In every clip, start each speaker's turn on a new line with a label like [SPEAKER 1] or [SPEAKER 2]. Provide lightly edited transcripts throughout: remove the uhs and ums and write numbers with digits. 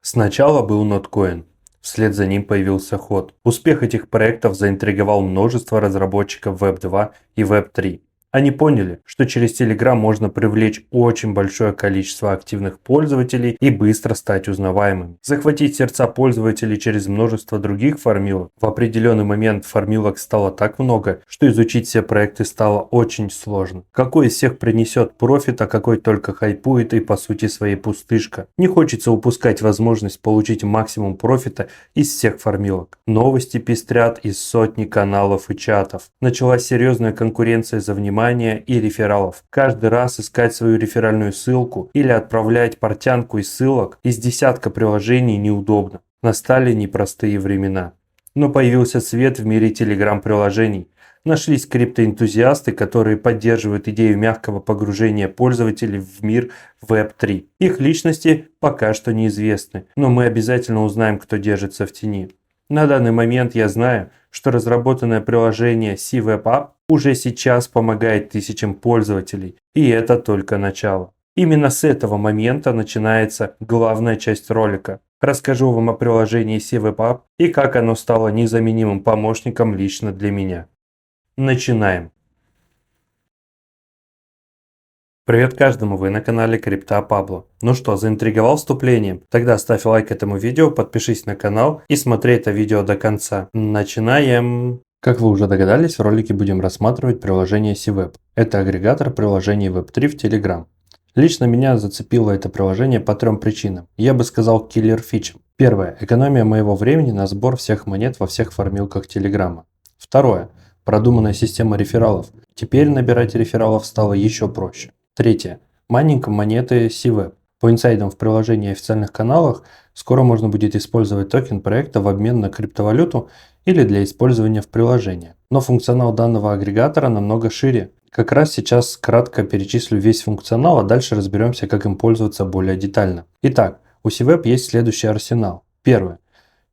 [SPEAKER 1] Сначала был ноткоин, вслед за ним появился ход. Успех этих проектов заинтриговал множество разработчиков Web2 и Web3. Они поняли, что через Telegram можно привлечь очень большое количество активных пользователей и быстро стать узнаваемыми. Захватить сердца пользователей через множество других фармилок. В определенный момент фармилок стало так много, что изучить все проекты стало очень сложно. Какой из всех принесет профит, а какой только хайпует и по сути своей пустышка. Не хочется упускать возможность получить максимум профита из всех фармилок. Новости пестрят из сотни каналов и чатов. Началась серьезная конкуренция за внимание и рефералов. Каждый раз искать свою реферальную ссылку или отправлять портянку из ссылок из десятка приложений неудобно. Настали непростые времена. Но появился свет в мире Telegram-приложений. Нашлись криптоэнтузиасты, которые поддерживают идею мягкого погружения пользователей в мир Web3. Их личности пока что неизвестны, но мы обязательно узнаем, кто держится в тени. На данный момент я знаю, что разработанное приложение C-Web App уже сейчас помогает тысячам пользователей, и это только начало. Именно с этого момента начинается главная часть ролика. Расскажу вам о приложении C-Web App и как оно стало незаменимым помощником лично для меня. Начинаем. Привет каждому, вы на канале Крипта Пабло. Ну что, заинтриговал вступлением? Тогда ставь лайк этому видео, подпишись на канал и смотри это видео до конца. Начинаем! Как вы уже догадались, в ролике будем рассматривать приложение C-Web. Это агрегатор приложений Web3 в Telegram. Лично меня зацепило это приложение по трем причинам. Я бы сказал киллер фичам. Первое. Экономия моего времени на сбор всех монет во всех фармилках Телеграма. Второе. Продуманная система рефералов. Теперь набирать рефералов стало еще проще. Третье. Майнинг монеты C-Web. По инсайдам в приложении и официальных каналах, скоро можно будет использовать токен проекта в обмен на криптовалюту или для использования в приложении. Но функционал данного агрегатора намного шире. Как раз сейчас кратко перечислю весь функционал, а дальше разберемся, как им пользоваться более детально. Итак, у C-Web есть следующий арсенал. Первое.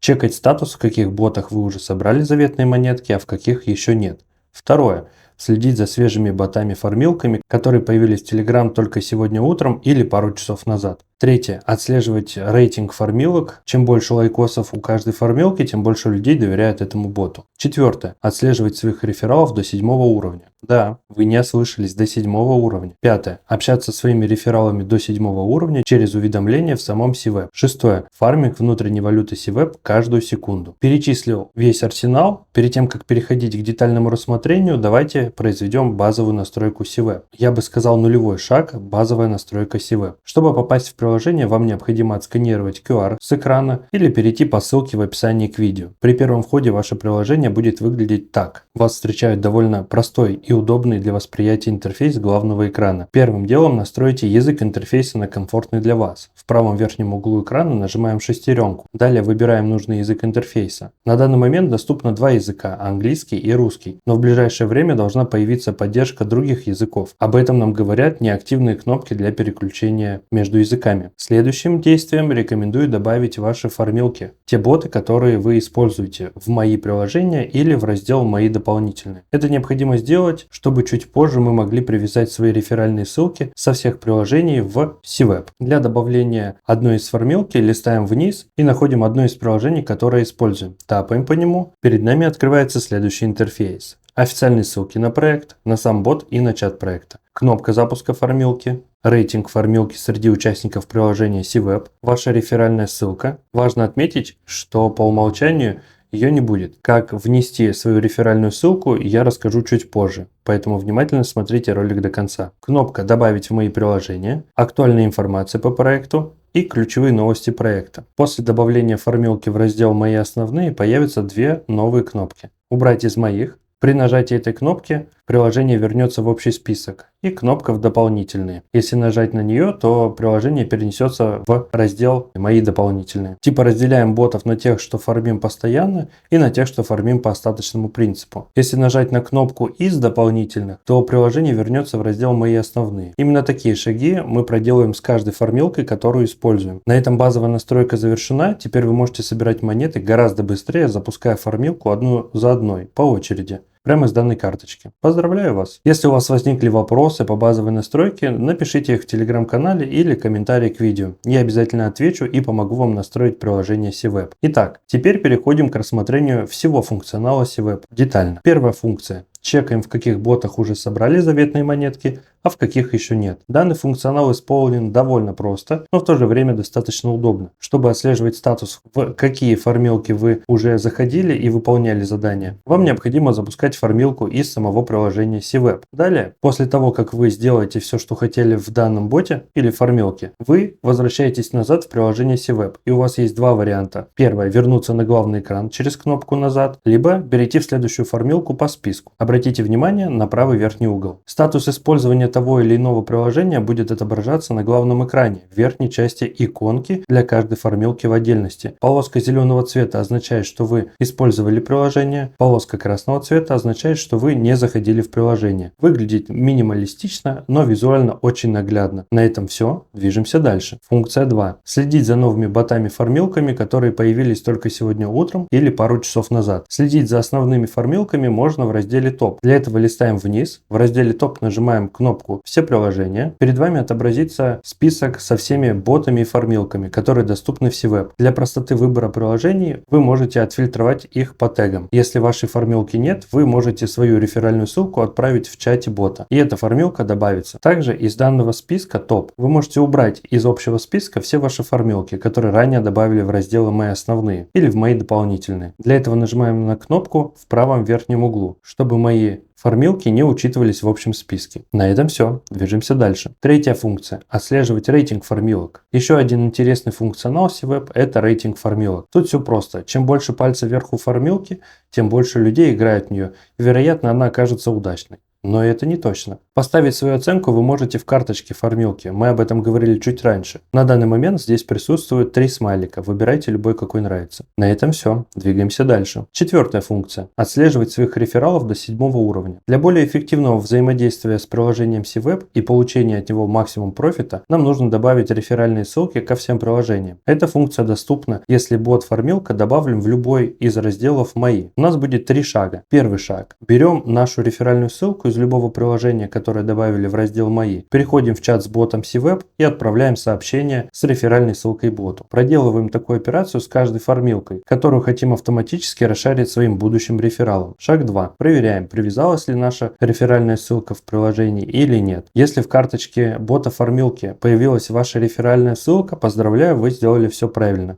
[SPEAKER 1] Чекать статус, в каких ботах вы уже собрали заветные монетки, а в каких еще нет. Второе. Следить за свежими ботами-фармилками, которые появились в Telegram только сегодня утром или пару часов назад. Третье. Отслеживать рейтинг фармилок. Чем больше лайкосов у каждой фармилки, тем больше людей доверяют этому боту. Четвертое. Отслеживать своих рефералов до 7-го уровня. Да, вы не ослышались, до 7-го уровня. Пятое. Общаться со своими рефералами до 7-го уровня через уведомления в самом C-Web. Шестое. Фарминг внутренней валюты C-Web каждую секунду. Перечислил весь арсенал. Перед тем, как переходить к детальному рассмотрению, давайте произведем базовую настройку C-Web. Я бы сказал нулевой шаг – базовая настройка C-Web. Чтобы попасть в приложение, вам необходимо отсканировать QR с экрана или перейти по ссылке в описании к видео. При первом входе ваше приложение будет выглядеть так. Вас встречает довольно простой и удобный для восприятия интерфейс главного экрана. Первым делом настройте язык интерфейса на комфортный для вас. В правом верхнем углу экрана нажимаем шестеренку. Далее выбираем нужный язык интерфейса. На данный момент доступно два языка – английский и русский. Но в ближайшее время должна появиться поддержка других языков. Об этом нам говорят неактивные кнопки для переключения между языками. Следующим действием рекомендую добавить ваши фармилки. Те боты, которые вы используете в «Мои приложения» или в раздел «Мои дополнительные». Это необходимо сделать, чтобы чуть позже мы могли привязать свои реферальные ссылки со всех приложений в C-Web. Для добавления одной из фармилки листаем вниз и находим одно из приложений, которое используем. Тапаем по нему. Перед нами открывается следующий интерфейс. Официальные ссылки на проект, на сам бот и на чат проекта. Кнопка запуска фармилки. Рейтинг фармилки среди участников приложения C-Web. Ваша реферальная ссылка. Важно отметить, что по умолчанию ее не будет. Как внести свою реферальную ссылку, я расскажу чуть позже, поэтому внимательно смотрите ролик до конца. Кнопка «Добавить в мои приложения», актуальная информация по проекту и ключевые новости проекта. После добавления фармилки в раздел «Мои основные» появятся две новые кнопки. «Убрать из моих». При нажатии этой кнопки приложение вернется в общий список и кнопка в дополнительные. Если нажать на нее, то приложение перенесется в раздел «Мои дополнительные». Типа разделяем ботов на тех, что фармим постоянно, и на тех, что фармим по остаточному принципу. Если нажать на кнопку «Из дополнительных», то приложение вернется в раздел «Мои основные». Именно такие шаги мы проделаем с каждой фармилкой, которую используем. На этом базовая настройка завершена. Теперь вы можете собирать монеты гораздо быстрее, запуская фармилку одну за одной по очереди. прямо из данной карточки. Поздравляю вас! Если у вас возникли вопросы по базовой настройке, напишите их в телеграм-канале или комментарии к видео. Я обязательно отвечу и помогу вам настроить приложение CWeb. Итак, теперь переходим к рассмотрению всего функционала CWeb детально. Первая функция. Чекаем, в каких ботах уже собрали заветные монетки, а в каких еще нет. Данный функционал исполнен довольно просто, но в то же время достаточно удобно. Чтобы отслеживать статус, в какие формилки вы уже заходили и выполняли задания, вам необходимо запускать формилку из самого приложения CWeb. Далее, после того, как вы сделаете все, что хотели в данном боте или формилке, вы возвращаетесь назад в приложение CWeb. И у вас есть два варианта. Первое, вернуться на главный экран через кнопку «Назад», либо перейти в следующую формилку по списку. Обратите внимание на правый верхний угол. Статус использования того или иного приложения будет отображаться на главном экране в верхней части иконки для каждой формилки в отдельности. Полоска зеленого цвета означает, что вы использовали приложение. Полоска красного цвета означает, что вы не заходили в приложение. Выглядит минималистично, но визуально очень наглядно. На этом все. Движемся дальше. Функция 2. Следить за новыми ботами-формилками, которые появились только сегодня утром или пару часов назад. Следить за основными формилками можно в разделе «Топ». Для этого листаем вниз, в разделе «Топ» нажимаем кнопку «Все приложения». Перед вами отобразится список со всеми ботами и формилками, которые доступны в CWeb. Для простоты выбора приложений вы можете отфильтровать их по тегам. Если вашей формилки нет, вы можете свою реферальную ссылку отправить в чате бота, и эта формилка добавится. Также из данного списка «Топ» вы можете убрать из общего списка все ваши формилки, которые ранее добавили в разделы «Мои основные» или в «Мои дополнительные». Для этого нажимаем на кнопку в правом верхнем углу, чтобы мои формилки не учитывались в общем списке. На этом все. Движемся дальше. Третья функция. Отслеживать рейтинг формилок. Еще один интересный функционал CWeb – это рейтинг формилок. Тут все просто. Чем больше пальца вверху формилки, тем больше людей играет в нее. И, вероятно, она окажется удачной. Но это не точно. Поставить свою оценку вы можете в карточке формилки. Мы об этом говорили чуть раньше. На данный момент здесь присутствует 3 смайлика. Выбирайте любой, какой нравится. На этом все. Двигаемся дальше. Четвертая функция. Отслеживать своих рефералов до 7 уровня. Для более эффективного взаимодействия с приложением CWeb и получения от него максимум профита, нам нужно добавить реферальные ссылки ко всем приложениям. Эта функция доступна, если бот-формилка добавлен в любой из разделов «Мои». У нас будет 3 шага. Первый шаг. Берем нашу реферальную ссылку из любого приложения, которое добавили в раздел «Мои». Переходим в чат с ботом CWeb и отправляем сообщение с реферальной ссылкой боту. Проделываем такую операцию с каждой формилкой, которую хотим автоматически расшарить своим будущим рефералом. Шаг 2. Проверяем, привязалась ли наша реферальная ссылка в приложении или нет. Если в карточке бота формилки появилась ваша реферальная ссылка, поздравляю, вы сделали все правильно.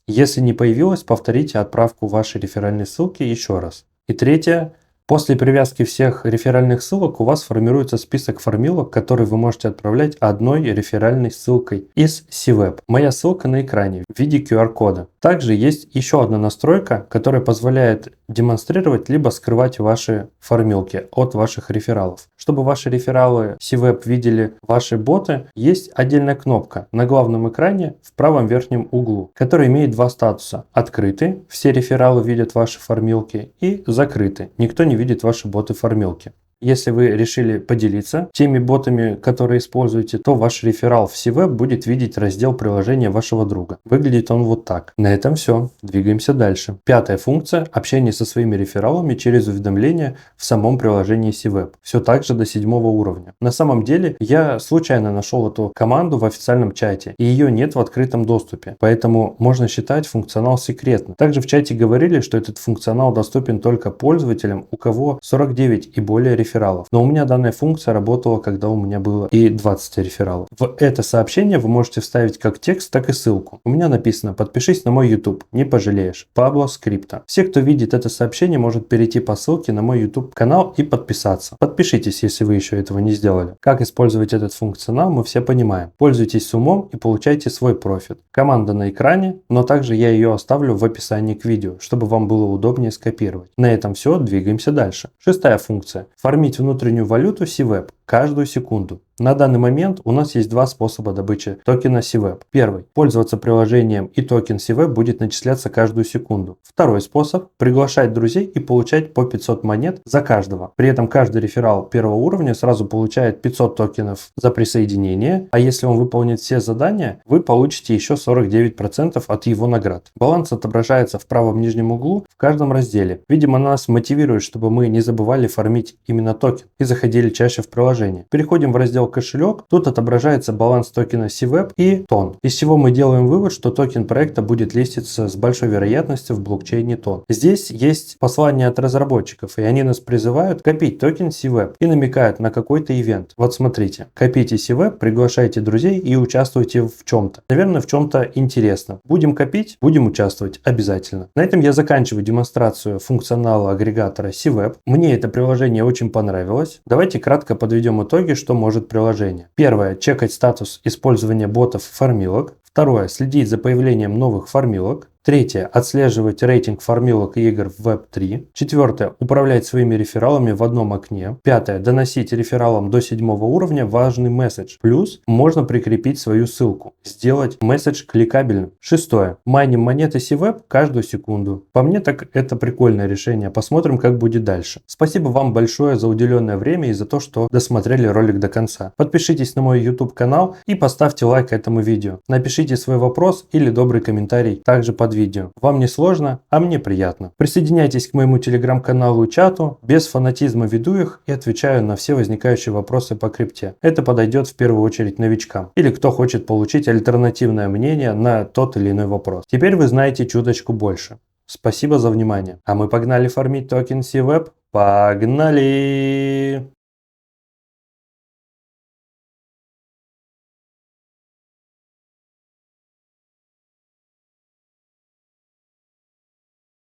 [SPEAKER 1] Если не появилась, повторите отправку вашей реферальной ссылки еще раз. И третье. После привязки всех реферальных ссылок у вас формируется список формилок, которые вы можете отправлять одной реферальной ссылкой из CWeb. Моя ссылка на экране в виде QR-кода. Также есть еще одна настройка, которая позволяет демонстрировать либо скрывать ваши формилки от ваших рефералов. Чтобы ваши рефералы CWeb видели ваши боты, есть отдельная кнопка на главном экране в правом верхнем углу, которая имеет два статуса. Открыты, все рефералы видят ваши формилки, и закрыты, никто не видит ваши боты-формилки. Если вы решили поделиться теми ботами, которые используете, то ваш реферал в CWeb будет видеть раздел приложения вашего друга. Выглядит он вот так. На этом все. Двигаемся дальше. Пятая функция – общение со своими рефералами через уведомления в самом приложении CWeb. Все так же до 7 уровня. На самом деле я случайно нашел эту команду в официальном чате, и ее нет в открытом доступе, поэтому можно считать функционал секретным. Также в чате говорили, что этот функционал доступен только пользователям, у кого 49 и более рефералов. Но у меня данная функция работала, когда у меня было и 20 рефералов. В это сообщение вы можете вставить как текст, так и ссылку. У меня написано: подпишись на мой YouTube, не пожалеешь. Пабло Скрипта. Все, кто видит это сообщение, может перейти по ссылке на мой YouTube канал и подписаться. Подпишитесь, если вы еще этого не сделали. Как использовать этот функционал, мы все понимаем. Пользуйтесь с умом и получайте свой профит. Команда на экране, но также я ее оставлю в описании к видео, чтобы вам было удобнее скопировать. На этом все, двигаемся дальше. Шестая функция. Формить внутреннюю валюту CWeb. каждую секунду. На данный момент у нас есть два способа добычи токена CWEP. Первый. Пользоваться приложением, и токен CWEP будет начисляться каждую секунду. Второй способ. Приглашать друзей и получать по 500 монет за каждого. При этом каждый реферал первого уровня сразу получает 500 токенов за присоединение, а если он выполнит все задания, вы получите еще 49% от его наград. Баланс отображается в правом нижнем углу в каждом разделе. Видимо, нас мотивирует, чтобы мы не забывали фармить именно токен и заходили чаще в приложение. Переходим в раздел кошелек. Тут отображается баланс токена CWEP и TON. Из чего мы делаем вывод, что токен проекта будет листиться с большой вероятностью в блокчейне TON. Здесь есть послание от разработчиков, и они нас призывают копить токен CWEP и намекают на какой-то ивент. Вот смотрите, копите CWEP, приглашайте друзей и участвуйте в чем-то. Наверное, в чем-то интересно. Будем копить, будем участвовать обязательно. На этом я заканчиваю демонстрацию функционала агрегатора CWEP. Мне это приложение очень понравилось. Давайте кратко подведем итоги, что может приложение. Первое. Чекать статус использования ботов фармилок. Второе. Следить за появлением новых фармилок. Третье. Отслеживать рейтинг фармилок и игр в Web3. Четвертое. Управлять своими рефералами в одном окне. Пятое. Доносить рефералам до 7 уровня важный месседж. Плюс можно прикрепить свою ссылку. Сделать месседж кликабельным. Шестое. Майним монеты CWEP каждую секунду. По мне так это прикольное решение. Посмотрим, как будет дальше. Спасибо вам большое за уделенное время и за то, что досмотрели ролик до конца. Подпишитесь на мой YouTube канал и поставьте лайк этому видео. Напишите свой вопрос или добрый комментарий также под видео. Вам не сложно, а мне приятно. Присоединяйтесь к моему телеграм-каналу и чату. Без фанатизма веду их и отвечаю на все возникающие вопросы по крипте. Это подойдет в первую очередь новичкам или кто хочет получить альтернативное мнение на тот или иной вопрос. Теперь вы знаете чуточку больше. Спасибо за внимание. А мы погнали фармить токен CWEP. Погнали!